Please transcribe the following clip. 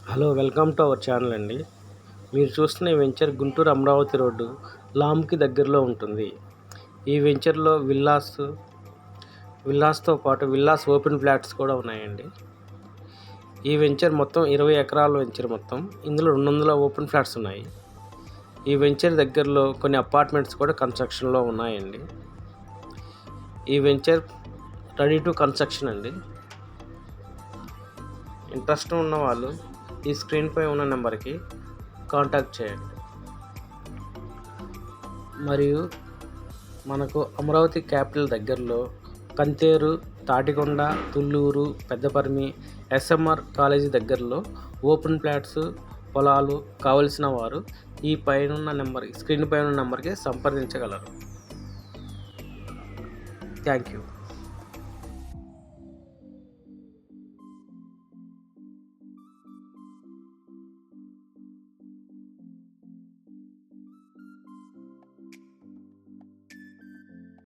Hello, welcome to our channel అండి. మీరు చూస్తున్న ఈ వెంచర్ గుంటూరు అమరావతి రోడ్డు లామ్కి దగ్గరలో ఉంటుంది. ఈ వెంచర్లో విల్లాస్తో పాటు విల్లాస్ ఓపెన్ ఫ్లాట్స్ కూడా ఉన్నాయండి. ఈ వెంచర్ మొత్తం 20 ఎకరాల వెంచర్ మొత్తం. ఇందులో 200 ఓపెన్ ఫ్లాట్స్ ఉన్నాయి. ఈ వెంచర్ దగ్గరలో కొన్ని అపార్ట్మెంట్స్ కూడా కన్స్ట్రక్షన్లో ఉన్నాయండి. ఈ వెంచర్ రెడీ టు కన్స్ట్రక్షన్ అండి. ఇంట్రెస్ట్ ఉన్న వాళ్ళు ఈ స్క్రీన్పై ఉన్న నెంబర్కి కాంటాక్ట్ చేయండి. మరియు మనకు అమరావతి క్యాపిటల్ దగ్గరలో కంతేరు, తాటికొండ, తుళ్ళూరు, పెద్దపర్మి, ఎస్ఎంఆర్ కాలేజీ దగ్గరలో ఓపెన్ ఫ్లాట్స్, పొలాలు కావలసిన వారు ఈ స్క్రీన్ పైన నెంబర్కి సంప్రదించగలరు. Thank you.